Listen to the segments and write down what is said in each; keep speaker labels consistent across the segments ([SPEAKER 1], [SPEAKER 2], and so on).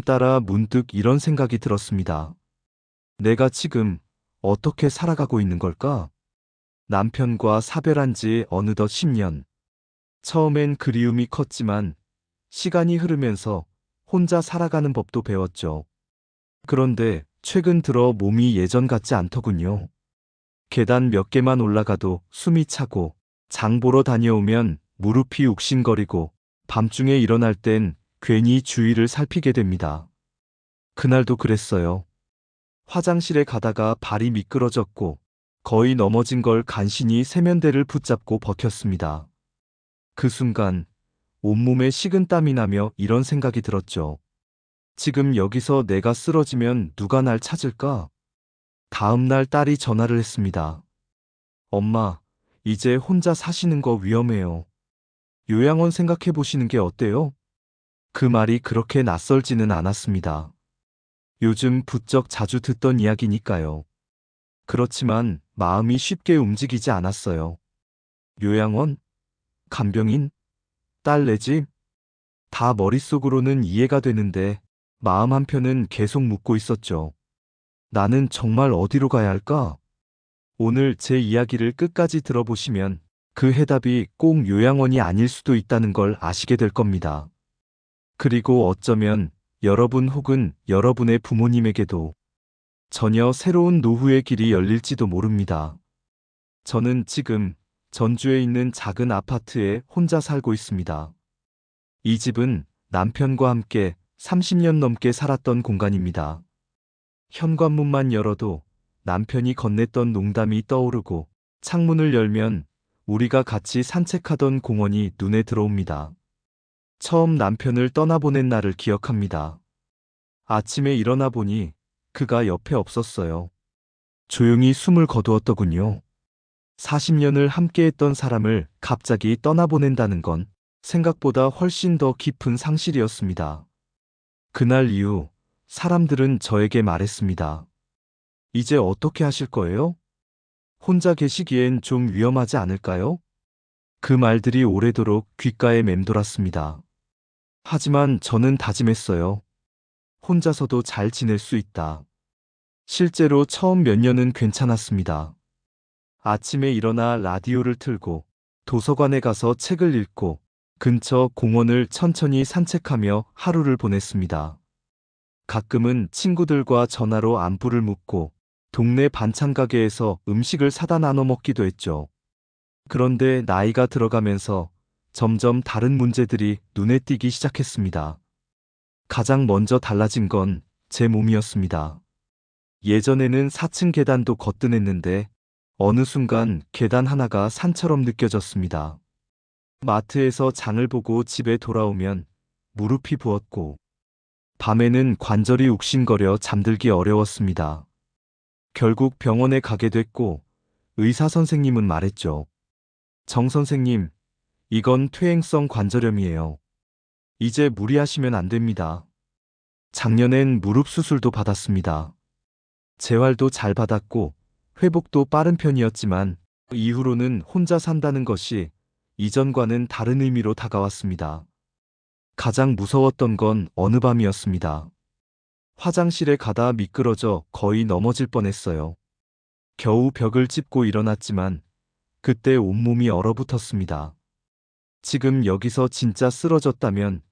[SPEAKER 1] 따라 문득 이런 생각이 들었습니다. 내가 지금 어떻게 살아가고 있는 걸까? 남편과 사별한 지 어느덧 10년. 처음엔 그리움이 컸지만 시간이 흐르면서 혼자 살아가는 법도 배웠죠. 그런데 최근 들어 몸이 예전 같지 않더군요. 계단 몇 개만 올라가도 숨이 차고, 장 보러 다녀오면 무릎이 욱신거리고, 밤중에 일어날 땐 괜히 주위를 살피게 됩니다. 그날도 그랬어요. 화장실에 가다가 발이 미끄러졌고, 거의 넘어진 걸 간신히 세면대를 붙잡고 버텼습니다. 그 순간 온몸에 식은땀이 나며 이런 생각이 들었죠. 지금 여기서 내가 쓰러지면 누가 날 찾을까? 다음 날 딸이 전화를 했습니다. 엄마, 이제 혼자 사시는 거 위험해요. 요양원 생각해 보시는 게 어때요? 그 말이 그렇게 낯설지는 않았습니다. 요즘 부쩍 자주 듣던 이야기니까요. 그렇지만 마음이 쉽게 움직이지 않았어요. 요양원? 간병인? 딸 내 집? 다 머릿속으로는 이해가 되는데 마음 한편은 계속 묻고 있었죠. 나는 정말 어디로 가야 할까? 오늘 제 이야기를 끝까지 들어보시면 그 해답이 꼭 요양원이 아닐 수도 있다는 걸 아시게 될 겁니다. 그리고 어쩌면 여러분 혹은 여러분의 부모님에게도 전혀 새로운 노후의 길이 열릴지도 모릅니다. 저는 지금 전주에 있는 작은 아파트에 혼자 살고 있습니다. 이 집은 남편과 함께 30년 넘게 살았던 공간입니다. 현관문만 열어도 남편이 건넸던 농담이 떠오르고 창문을 열면 우리가 같이 산책하던 공원이 눈에 들어옵니다. 처음 남편을 떠나보낸 날을 기억합니다. 아침에 일어나 보니 그가 옆에 없었어요. 조용히 숨을 거두었더군요. 40년을 함께했던 사람을 갑자기 떠나보낸다는 건 생각보다 훨씬 더 깊은 상실이었습니다. 그날 이후 사람들은 저에게 말했습니다. 이제 어떻게 하실 거예요? 혼자 계시기엔 좀 위험하지 않을까요? 그 말들이 오래도록 귓가에 맴돌았습니다. 하지만 저는 다짐했어요. 혼자서도 잘 지낼 수 있다. 실제로 처음 몇 년은 괜찮았습니다. 아침에 일어나 라디오를 틀고 도서관에 가서 책을 읽고 근처 공원을 천천히 산책하며 하루를 보냈습니다. 가끔은 친구들과 전화로 안부를 묻고 동네 반찬 가게에서 음식을 사다 나눠 먹기도 했죠. 그런데 나이가 들어가면서 점점 다른 문제들이 눈에 띄기 시작했습니다. 가장 먼저 달라진 건 제 몸이었습니다. 예전에는 4층 계단도 거뜬했는데 어느 순간 계단 하나가 산처럼 느껴졌습니다. 마트에서 장을 보고 집에 돌아오면 무릎이 부었고 밤에는 관절이 욱신거려 잠들기 어려웠습니다. 결국 병원에 가게 됐고 의사 선생님은 말했죠. 정 선생님, 이건 퇴행성 관절염이에요. 이제 무리하시면 안 됩니다. 작년엔 무릎 수술도 받았습니다. 재활도 잘 받았고 회복도 빠른 편이었지만 이후로는 혼자 산다는 것이 이전과는 다른 의미로 다가왔습니다. 가장 무서웠던 건 어느 밤이었습니다. 화장실에 가다 미끄러져 거의 넘어질 뻔했어요. 겨우 벽을 짚고 일어났지만 그때 온몸이 얼어붙었습니다. 지금 여기서 진짜 쓰러졌다면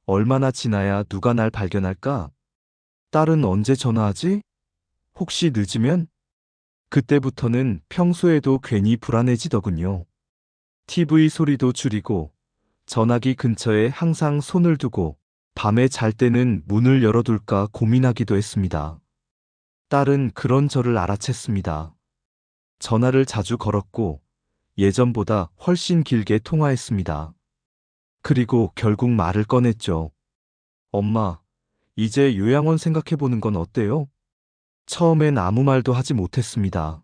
[SPEAKER 1] 얼마나 지나야 누가 날 발견할까? 딸은 언제 전화하지? 혹시 늦으면? 그때부터는 평소에도 괜히 불안해지더군요. TV 소리도 줄이고 전화기 근처에 항상 손을 두고 밤에 잘 때는 문을 열어둘까 고민하기도 했습니다. 딸은 그런 저를 알아챘습니다. 전화를 자주 걸었고 예전보다 훨씬 길게 통화했습니다. 그리고 결국 말을 꺼냈죠. 엄마, 이제 요양원 생각해보는 건 어때요? 처음엔 아무 말도 하지 못했습니다.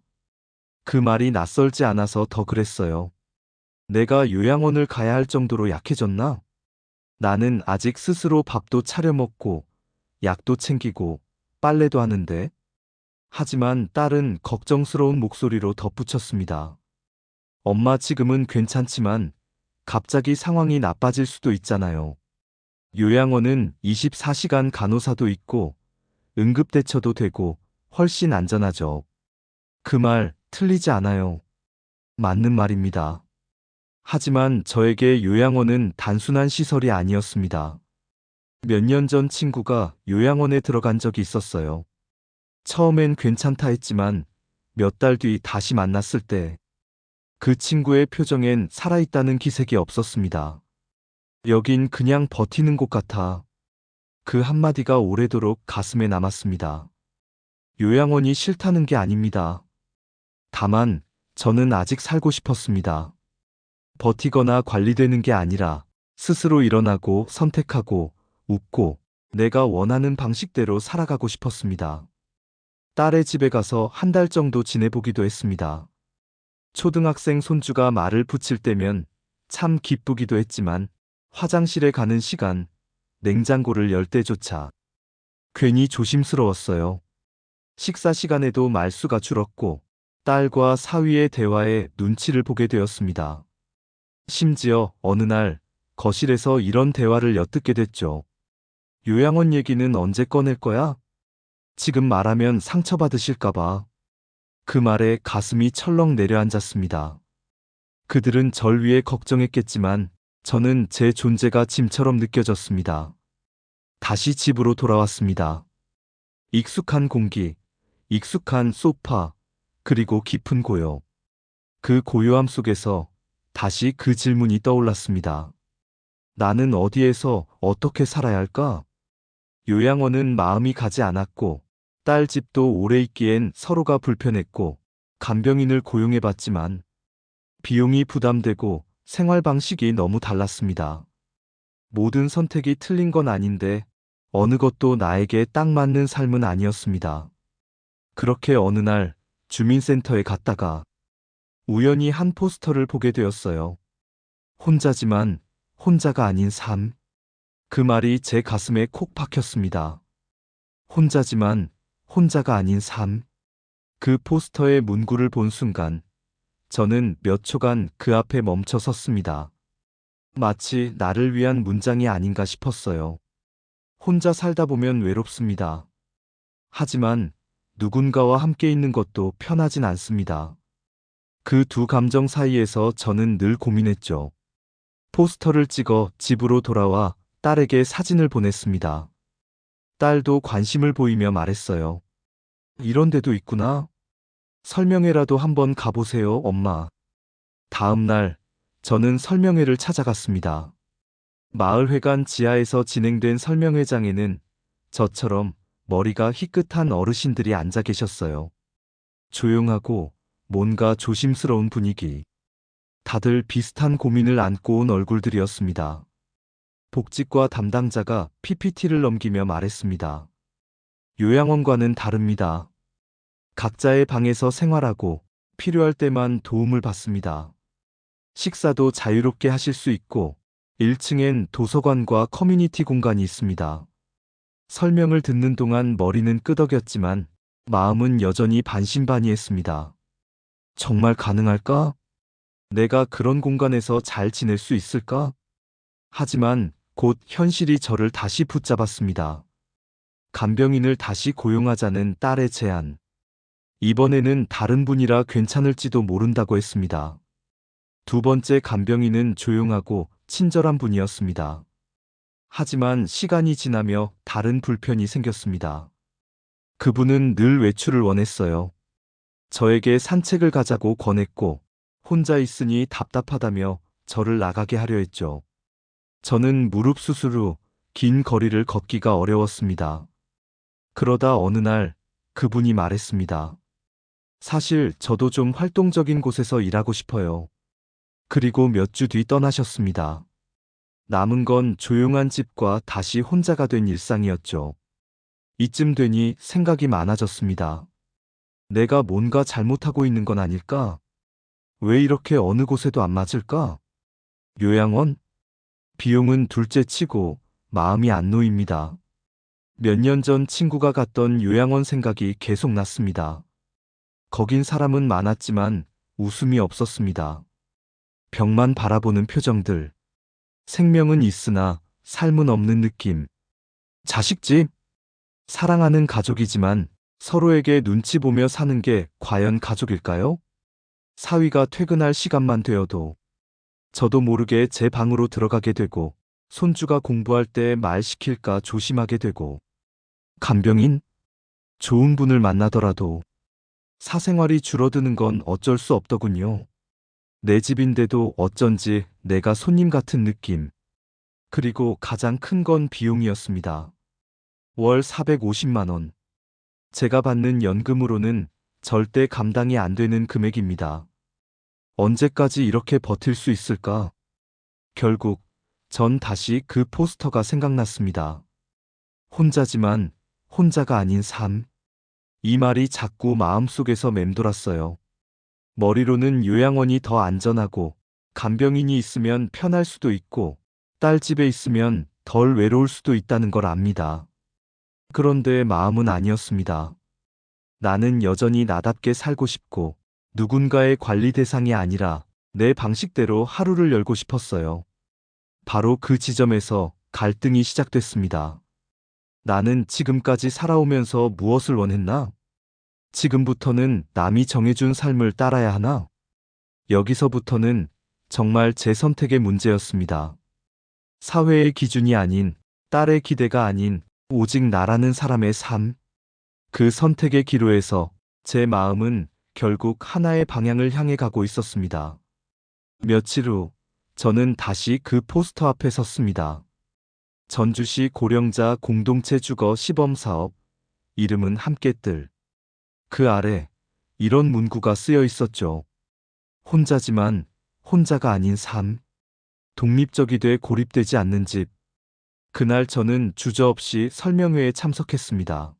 [SPEAKER 1] 그 말이 낯설지 않아서 더 그랬어요. 내가 요양원을 가야 할 정도로 약해졌나? 나는 아직 스스로 밥도 차려 먹고, 약도 챙기고, 빨래도 하는데. 하지만 딸은 걱정스러운 목소리로 덧붙였습니다. 엄마 지금은 괜찮지만, 갑자기 상황이 나빠질 수도 있잖아요. 요양원은 24시간 간호사도 있고 응급대처도 되고 훨씬 안전하죠. 그 말 틀리지 않아요. 맞는 말입니다. 하지만 저에게 요양원은 단순한 시설이 아니었습니다. 몇 년 전 친구가 요양원에 들어간 적이 있었어요. 처음엔 괜찮다 했지만 몇 달 뒤 다시 만났을 때 그 친구의 표정엔 살아있다는 기색이 없었습니다. 여긴 그냥 버티는 곳 같아. 그 한마디가 오래도록 가슴에 남았습니다. 요양원이 싫다는 게 아닙니다. 다만 저는 아직 살고 싶었습니다. 버티거나 관리되는 게 아니라 스스로 일어나고 선택하고 웃고 내가 원하는 방식대로 살아가고 싶었습니다. 딸의 집에 가서 한 달 정도 지내보기도 했습니다. 초등학생 손주가 말을 붙일 때면 참 기쁘기도 했지만 화장실에 가는 시간, 냉장고를 열 때조차 괜히 조심스러웠어요. 식사 시간에도 말수가 줄었고 딸과 사위의 대화에 눈치를 보게 되었습니다. 심지어 어느 날 거실에서 이런 대화를 엿듣게 됐죠. 요양원 얘기는 언제 꺼낼 거야? 지금 말하면 상처받으실까봐. 그 말에 가슴이 철렁 내려앉았습니다. 그들은 절 위해 걱정했겠지만 저는 제 존재가 짐처럼 느껴졌습니다. 다시 집으로 돌아왔습니다. 익숙한 공기, 익숙한 소파, 그리고 깊은 고요. 그 고요함 속에서 다시 그 질문이 떠올랐습니다. 나는 어디에서 어떻게 살아야 할까? 요양원은 마음이 가지 않았고 딸 집도 오래 있기엔 서로가 불편했고 간병인을 고용해봤지만 비용이 부담되고 생활 방식이 너무 달랐습니다. 모든 선택이 틀린 건 아닌데 어느 것도 나에게 딱 맞는 삶은 아니었습니다. 그렇게 어느 날 주민센터에 갔다가 우연히 한 포스터를 보게 되었어요. 혼자지만 혼자가 아닌 삶. 그 말이 제 가슴에 콕 박혔습니다. 혼자지만 혼자가 아닌 삶. 그 포스터의 문구를 본 순간 저는 몇 초간 그 앞에 멈춰 섰습니다. 마치 나를 위한 문장이 아닌가 싶었어요. 혼자 살다 보면 외롭습니다. 하지만 누군가와 함께 있는 것도 편하진 않습니다. 그 두 감정 사이에서 저는 늘 고민했죠. 포스터를 찍어 집으로 돌아와 딸에게 사진을 보냈습니다. 딸도 관심을 보이며 말했어요. 이런 데도 있구나. 설명회라도 한번 가보세요, 엄마. 다음 날, 저는 설명회를 찾아갔습니다. 마을회관 지하에서 진행된 설명회장에는 저처럼 머리가 희끗한 어르신들이 앉아 계셨어요. 조용하고 뭔가 조심스러운 분위기. 다들 비슷한 고민을 안고 온 얼굴들이었습니다. 복지과 담당자가 PPT를 넘기며 말했습니다. 요양원과는 다릅니다. 각자의 방에서 생활하고 필요할 때만 도움을 받습니다. 식사도 자유롭게 하실 수 있고 1층엔 도서관과 커뮤니티 공간이 있습니다. 설명을 듣는 동안 머리는 끄덕였지만 마음은 여전히 반신반의했습니다. 정말 가능할까? 내가 그런 공간에서 잘 지낼 수 있을까? 하지만 곧 현실이 저를 다시 붙잡았습니다. 간병인을 다시 고용하자는 딸의 제안. 이번에는 다른 분이라 괜찮을지도 모른다고 했습니다. 두 번째 간병인은 조용하고 친절한 분이었습니다. 하지만 시간이 지나며 다른 불편이 생겼습니다. 그분은 늘 외출을 원했어요. 저에게 산책을 가자고 권했고 혼자 있으니 답답하다며 저를 나가게 하려 했죠. 저는 무릎 수술 후 긴 거리를 걷기가 어려웠습니다. 그러다 어느 날 그분이 말했습니다. 사실 저도 좀 활동적인 곳에서 일하고 싶어요. 그리고 몇 주 뒤 떠나셨습니다. 남은 건 조용한 집과 다시 혼자가 된 일상이었죠. 이쯤 되니 생각이 많아졌습니다. 내가 뭔가 잘못하고 있는 건 아닐까? 왜 이렇게 어느 곳에도 안 맞을까? 요양원? 비용은 둘째 치고 마음이 안 놓입니다. 몇 년 전 친구가 갔던 요양원 생각이 계속 났습니다. 거긴 사람은 많았지만 웃음이 없었습니다. 벽만 바라보는 표정들. 생명은 있으나 삶은 없는 느낌. 자식집? 사랑하는 가족이지만 서로에게 눈치 보며 사는 게 과연 가족일까요? 사위가 퇴근할 시간만 되어도 저도 모르게 제 방으로 들어가게 되고, 손주가 공부할 때 말 시킬까 조심하게 되고, 간병인? 좋은 분을 만나더라도 사생활이 줄어드는 건 어쩔 수 없더군요. 내 집인데도 어쩐지 내가 손님 같은 느낌. 그리고 가장 큰 건 비용이었습니다. 월 450만 원. 제가 받는 연금으로는 절대 감당이 안 되는 금액입니다. 언제까지 이렇게 버틸 수 있을까? 결국 전 다시 그 포스터가 생각났습니다. 혼자지만 혼자가 아닌 삶. 이 말이 자꾸 마음속에서 맴돌았어요. 머리로는 요양원이 더 안전하고 간병인이 있으면 편할 수도 있고 딸 집에 있으면 덜 외로울 수도 있다는 걸 압니다. 그런데 마음은 아니었습니다. 나는 여전히 나답게 살고 싶고 누군가의 관리 대상이 아니라 내 방식대로 하루를 열고 싶었어요. 바로 그 지점에서 갈등이 시작됐습니다. 나는 지금까지 살아오면서 무엇을 원했나? 지금부터는 남이 정해준 삶을 따라야 하나? 여기서부터는 정말 제 선택의 문제였습니다. 사회의 기준이 아닌, 딸의 기대가 아닌, 오직 나라는 사람의 삶. 그 선택의 기로에서 제 마음은 결국 하나의 방향을 향해 가고 있었습니다. 며칠 후, 저는 다시 그 포스터 앞에 섰습니다. 전주시 고령자 공동체 주거 시범사업, 이름은 함께뜰. 그 아래 이런 문구가 쓰여 있었죠. 혼자지만 혼자가 아닌 삶. 독립적이 돼 고립되지 않는 집. 그날 저는 주저없이 설명회에 참석했습니다.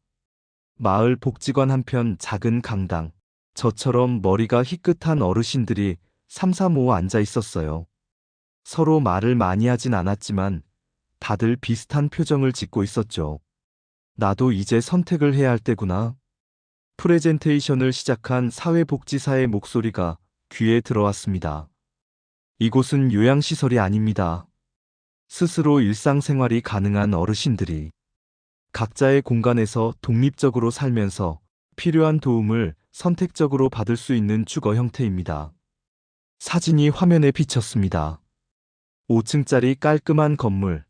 [SPEAKER 1] 마을 복지관 한편 작은 강당. 저처럼 머리가 희끗한 어르신들이 삼삼오오 앉아 있었어요. 서로 말을 많이 하진 않았지만 다들 비슷한 표정을 짓고 있었죠. 나도 이제 선택을 해야 할 때구나. 프레젠테이션을 시작한 사회복지사의 목소리가 귀에 들어왔습니다. 이곳은 요양시설이 아닙니다. 스스로 일상생활이 가능한 어르신들이 각자의 공간에서 독립적으로 살면서 필요한 도움을 선택적으로 받을 수 있는 주거 형태입니다. 사진이 화면에 비쳤습니다. 5층짜리 깔끔한 건물,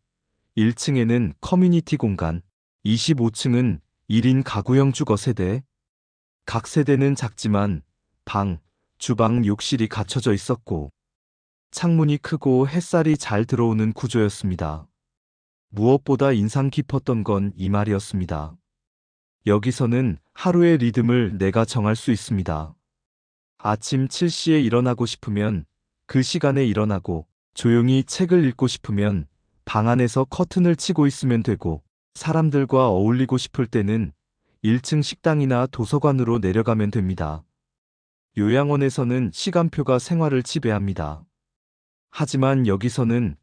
[SPEAKER 1] 1층에는 커뮤니티 공간, 25층은 1인 가구형 주거 세대. 각 세대는 작지만 방, 주방, 욕실이 갖춰져 있었고 창문이 크고 햇살이 잘 들어오는 구조였습니다. 무엇보다 인상 깊었던 건 이 말이었습니다. 여기서는 하루의 리듬을 내가 정할 수 있습니다. 아침 7시에 일어나고 싶으면 그 시간에 일어나고 조용히 책을 읽고 싶으면 방 안에서 커튼을 치고 있으면 되고 사람들과 어울리고 싶을 때는 1층 식당이나 도서관으로 내려가면 됩니다. 요양원에서는 시간표가 생활을 지배합니다. 하지만 여기서는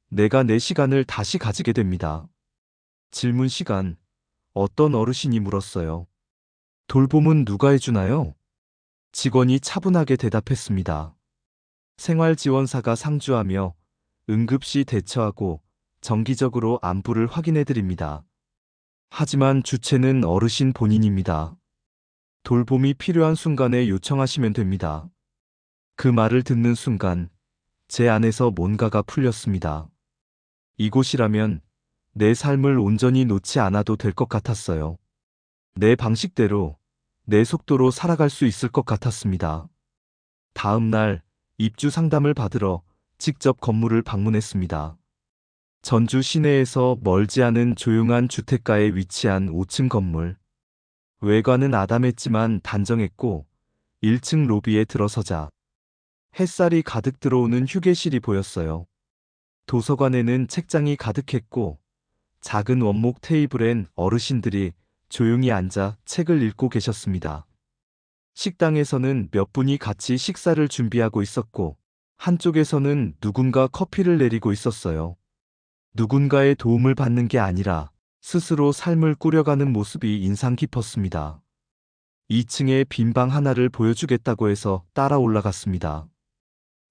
[SPEAKER 1] 내가 내 시간을 다시 가지게 됩니다. 질문 시간. 어떤 어르신이 물었어요. 돌봄은 누가 해주나요? 직원이 차분하게 대답했습니다. 생활지원사가 상주하며 응급시 대처하고 정기적으로 안부를 확인해 드립니다. 하지만 주체는 어르신 본인입니다. 돌봄이 필요한 순간에 요청하시면 됩니다. 그 말을 듣는 순간 제 안에서 뭔가가 풀렸습니다. 이곳이라면 내 삶을 온전히 놓지 않아도 될 것 같았어요. 내 방식대로, 내 속도로 살아갈 수 있을 것 같았습니다. 다음 날 입주 상담을 받으러 직접 건물을 방문했습니다. 전주 시내에서 멀지 않은 조용한 주택가에 위치한 5층 건물. 외관은 아담했지만 단정했고 1층 로비에 들어서자 햇살이 가득 들어오는 휴게실이 보였어요. 도서관에는 책장이 가득했고 작은 원목 테이블엔 어르신들이 조용히 앉아 책을 읽고 계셨습니다. 식당에서는 몇 분이 같이 식사를 준비하고 있었고 한쪽에서는 누군가 커피를 내리고 있었어요. 누군가의 도움을 받는 게 아니라 스스로 삶을 꾸려가는 모습이 인상 깊었습니다. 2층에 빈 방 하나를 보여주겠다고 해서 따라 올라갔습니다.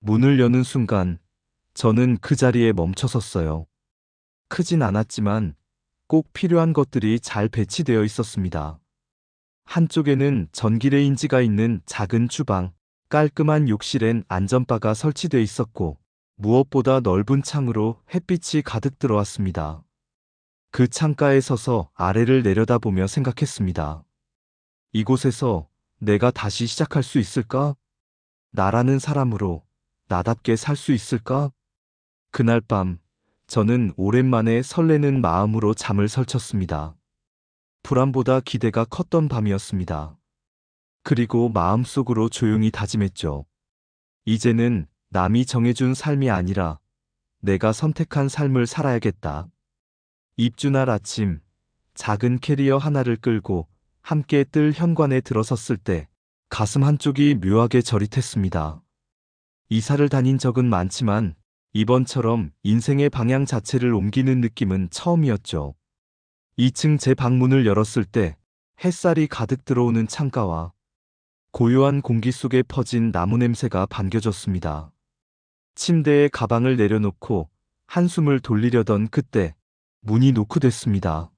[SPEAKER 1] 문을 여는 순간 저는 그 자리에 멈춰섰어요. 크진 않았지만 꼭 필요한 것들이 잘 배치되어 있었습니다. 한쪽에는 전기레인지가 있는 작은 주방, 깔끔한 욕실엔 안전바가 설치돼 있었고, 무엇보다 넓은 창으로 햇빛이 가득 들어왔습니다. 그 창가에 서서 아래를 내려다보며 생각했습니다. 이곳에서 내가 다시 시작할 수 있을까? 나라는 사람으로 나답게 살 수 있을까? 그날 밤, 저는 오랜만에 설레는 마음으로 잠을 설쳤습니다. 불안보다 기대가 컸던 밤이었습니다. 그리고 마음속으로 조용히 다짐했죠. 이제는 남이 정해준 삶이 아니라 내가 선택한 삶을 살아야겠다. 입주날 아침, 작은 캐리어 하나를 끌고 함께 뜰 현관에 들어섰을 때 가슴 한쪽이 묘하게 저릿했습니다. 이사를 다닌 적은 많지만 이번처럼 인생의 방향 자체를 옮기는 느낌은 처음이었죠. 2층 제 방문을 열었을 때 햇살이 가득 들어오는 창가와 고요한 공기 속에 퍼진 나무 냄새가 반겨졌습니다. 침대에 가방을 내려놓고 한숨을 돌리려던 그때 문이 노크됐습니다.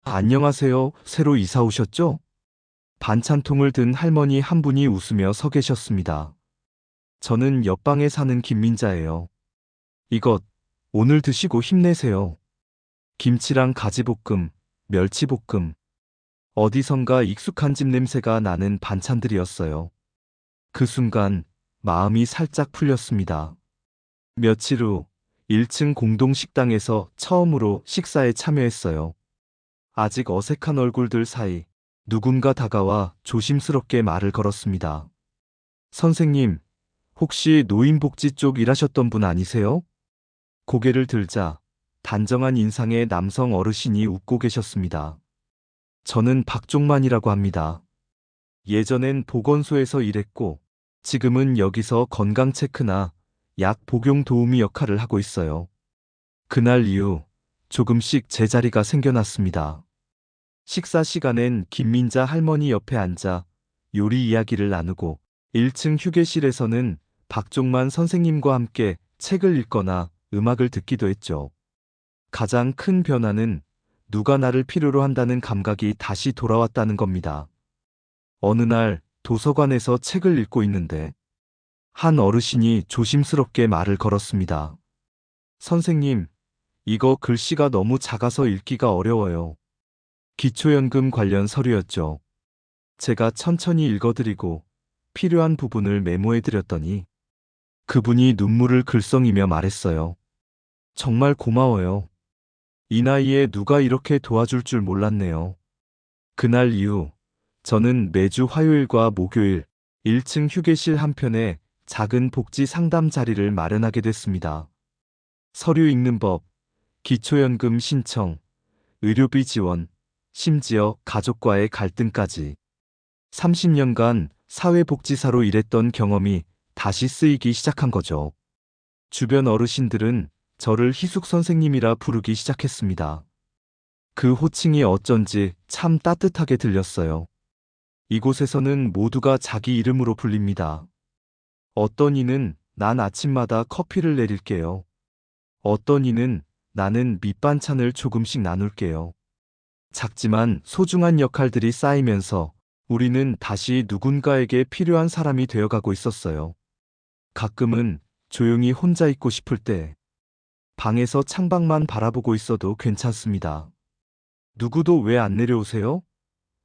[SPEAKER 1] 안녕하세요. 새로 이사 오셨죠? 반찬통을 든 할머니 한 분이 웃으며 서 계셨습니다. 저는 옆방에 사는 김민자예요. 이것 오늘 드시고 힘내세요. 김치랑 가지볶음, 멸치볶음, 어디선가 익숙한 집 냄새가 나는 반찬들이었어요. 그 순간 마음이 살짝 풀렸습니다. 며칠 후 1층 공동식당에서 처음으로 식사에 참여했어요. 아직 어색한 얼굴들 사이 누군가 다가와 조심스럽게 말을 걸었습니다. 선생님, 혹시 노인복지 쪽 일하셨던 분 아니세요? 고개를 들자 단정한 인상의 남성 어르신이 웃고 계셨습니다. 저는 박종만이라고 합니다. 예전엔 보건소에서 일했고 지금은 여기서 건강 체크나 약 복용 도우미 역할을 하고 있어요. 그날 이후 조금씩 제 자리가 생겨났습니다. 식사 시간엔 김민자 할머니 옆에 앉아 요리 이야기를 나누고 1층 휴게실에서는 박종만 선생님과 함께 책을 읽거나 음악을 듣기도 했죠. 가장 큰 변화는 누가 나를 필요로 한다는 감각이 다시 돌아왔다는 겁니다. 어느 날 도서관에서 책을 읽고 있는데 한 어르신이 조심스럽게 말을 걸었습니다. 선생님, 이거 글씨가 너무 작아서 읽기가 어려워요. 기초연금 관련 서류였죠. 제가 천천히 읽어드리고 필요한 부분을 메모해드렸더니 그분이 눈물을 글썽이며 말했어요. 정말 고마워요. 이 나이에 누가 이렇게 도와줄 줄 몰랐네요. 그날 이후 저는 매주 화요일과 목요일 1층 휴게실 한편에 작은 복지 상담 자리를 마련하게 됐습니다. 서류 읽는 법, 기초연금 신청, 의료비 지원, 심지어 가족과의 갈등까지 30년간 사회복지사로 일했던 경험이 다시 쓰이기 시작한 거죠. 주변 어르신들은 저를 희숙 선생님이라 부르기 시작했습니다. 그 호칭이 어쩐지 참 따뜻하게 들렸어요. 이곳에서는 모두가 자기 이름으로 불립니다. 어떤 이는 난 아침마다 커피를 내릴게요. 어떤 이는 나는 밑반찬을 조금씩 나눌게요. 작지만 소중한 역할들이 쌓이면서 우리는 다시 누군가에게 필요한 사람이 되어가고 있었어요. 가끔은 조용히 혼자 있고 싶을 때 방에서 창밖만 바라보고 있어도 괜찮습니다. 누구도 왜 안 내려오세요?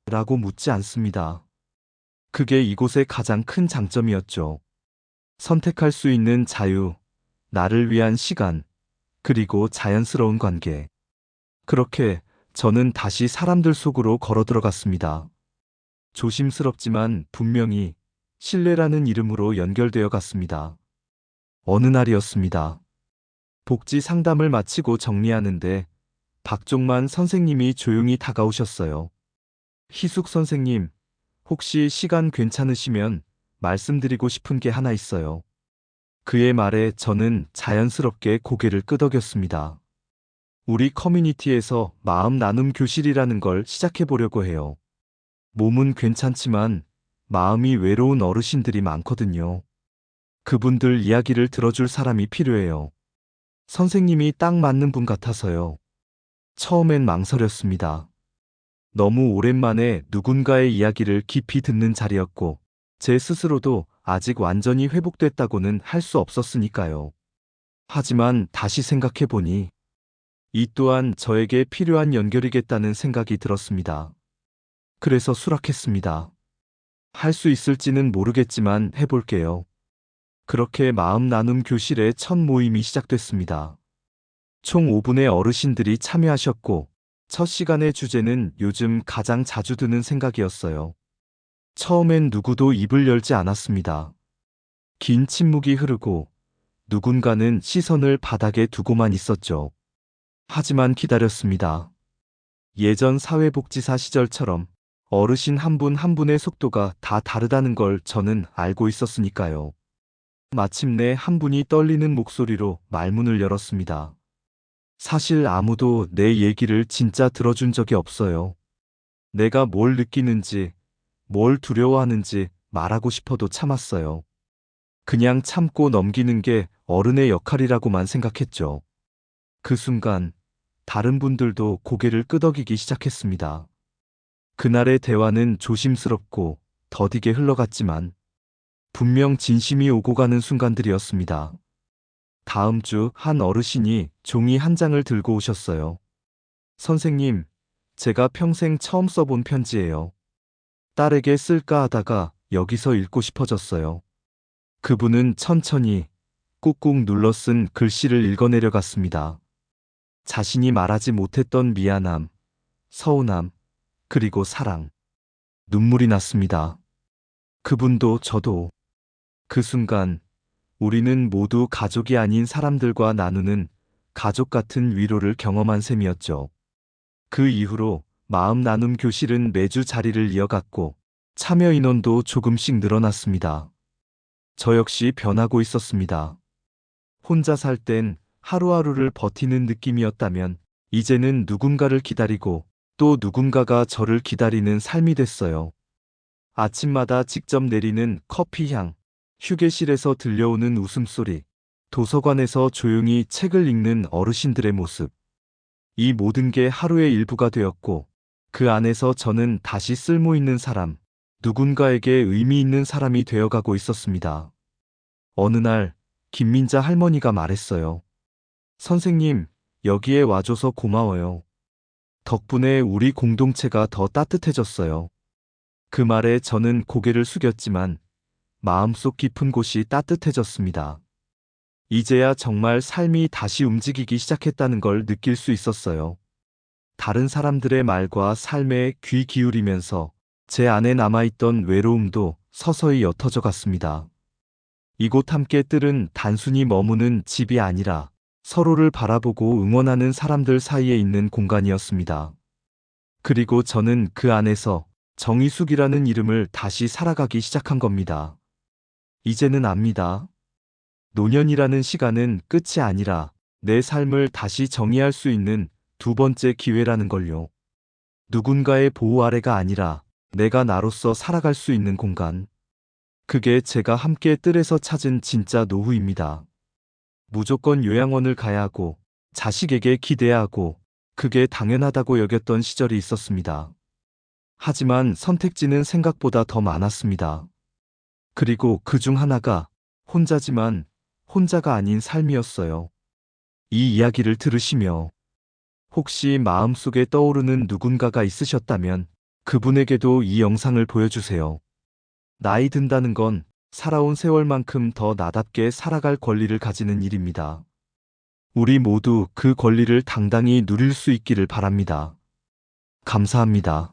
[SPEAKER 1] 라고 묻지 않습니다. 그게 이곳의 가장 큰 장점이었죠. 선택할 수 있는 자유, 나를 위한 시간, 그리고 자연스러운 관계. 그렇게 저는 다시 사람들 속으로 걸어 들어갔습니다. 조심스럽지만 분명히 신뢰라는 이름으로 연결되어 갔습니다. 어느 날이었습니다. 복지 상담을 마치고 정리하는데 박종만 선생님이 조용히 다가오셨어요. 희숙 선생님, 혹시 시간 괜찮으시면 말씀드리고 싶은 게 하나 있어요. 그의 말에 저는 자연스럽게 고개를 끄덕였습니다. 우리 커뮤니티에서 마음 나눔 교실이라는 걸 시작해 보려고 해요. 몸은 괜찮지만 마음이 외로운 어르신들이 많거든요. 그분들 이야기를 들어줄 사람이 필요해요. 선생님이 딱 맞는 분 같아서요. 처음엔 망설였습니다. 너무 오랜만에 누군가의 이야기를 깊이 듣는 자리였고, 제 스스로도 아직 완전히 회복됐다고는 할 수 없었으니까요. 하지만 다시 생각해보니, 이 또한 저에게 필요한 연결이겠다는 생각이 들었습니다. 그래서 수락했습니다. 할 수 있을지는 모르겠지만 해볼게요. 그렇게 마음 나눔 교실의 첫 모임이 시작됐습니다. 총 5분의 어르신들이 참여하셨고, 첫 시간의 주제는 요즘 가장 자주 드는 생각이었어요. 처음엔 누구도 입을 열지 않았습니다. 긴 침묵이 흐르고 누군가는 시선을 바닥에 두고만 있었죠. 하지만 기다렸습니다. 예전 사회복지사 시절처럼 어르신 한 분 한 분의 속도가 다 다르다는 걸 저는 알고 있었으니까요. 마침내 한 분이 떨리는 목소리로 말문을 열었습니다. 사실 아무도 내 얘기를 진짜 들어준 적이 없어요. 내가 뭘 느끼는지, 뭘 두려워하는지 말하고 싶어도 참았어요. 그냥 참고 넘기는 게 어른의 역할이라고만 생각했죠. 그 순간 다른 분들도 고개를 끄덕이기 시작했습니다. 그날의 대화는 조심스럽고 더디게 흘러갔지만 분명 진심이 오고 가는 순간들이었습니다. 다음 주 한 어르신이 종이 한 장을 들고 오셨어요. 선생님, 제가 평생 처음 써본 편지예요. 딸에게 쓸까 하다가 여기서 읽고 싶어졌어요. 그분은 천천히 꾹꾹 눌러 쓴 글씨를 읽어내려갔습니다. 자신이 말하지 못했던 미안함, 서운함, 그리고 사랑. 눈물이 났습니다. 그분도 저도. 그 순간 우리는 모두 가족이 아닌 사람들과 나누는 가족 같은 위로를 경험한 셈이었죠. 그 이후로 마음 나눔 교실은 매주 자리를 이어갔고 참여 인원도 조금씩 늘어났습니다. 저 역시 변하고 있었습니다. 혼자 살 땐 하루하루를 버티는 느낌이었다면 이제는 누군가를 기다리고 또 누군가가 저를 기다리는 삶이 됐어요. 아침마다 직접 내리는 커피향, 휴게실에서 들려오는 웃음소리, 도서관에서 조용히 책을 읽는 어르신들의 모습. 이 모든 게 하루의 일부가 되었고 그 안에서 저는 다시 쓸모 있는 사람, 누군가에게 의미 있는 사람이 되어가고 있었습니다. 어느 날 김민자 할머니가 말했어요. 선생님, 여기에 와줘서 고마워요. 덕분에 우리 공동체가 더 따뜻해졌어요. 그 말에 저는 고개를 숙였지만 마음속 깊은 곳이 따뜻해졌습니다. 이제야 정말 삶이 다시 움직이기 시작했다는 걸 느낄 수 있었어요. 다른 사람들의 말과 삶에 귀 기울이면서 제 안에 남아있던 외로움도 서서히 옅어져 갔습니다. 이곳 함께 뜰은 단순히 머무는 집이 아니라 서로를 바라보고 응원하는 사람들 사이에 있는 공간이었습니다. 그리고 저는 그 안에서 정희숙이라는 이름을 다시 살아가기 시작한 겁니다. 이제는 압니다. 노년이라는 시간은 끝이 아니라 내 삶을 다시 정의할 수 있는 두 번째 기회라는 걸요. 누군가의 보호 아래가 아니라 내가 나로서 살아갈 수 있는 공간. 그게 제가 함께 뜰에서 찾은 진짜 노후입니다. 무조건 요양원을 가야 하고 자식에게 기대야 하고 그게 당연하다고 여겼던 시절이 있었습니다. 하지만 선택지는 생각보다 더 많았습니다. 그리고 그 중 하나가 혼자지만 혼자가 아닌 삶이었어요. 이 이야기를 들으시며 혹시 마음속에 떠오르는 누군가가 있으셨다면 그분에게도 이 영상을 보여주세요. 나이 든다는 건 살아온 세월만큼 더 나답게 살아갈 권리를 가지는 일입니다. 우리 모두 그 권리를 당당히 누릴 수 있기를 바랍니다. 감사합니다.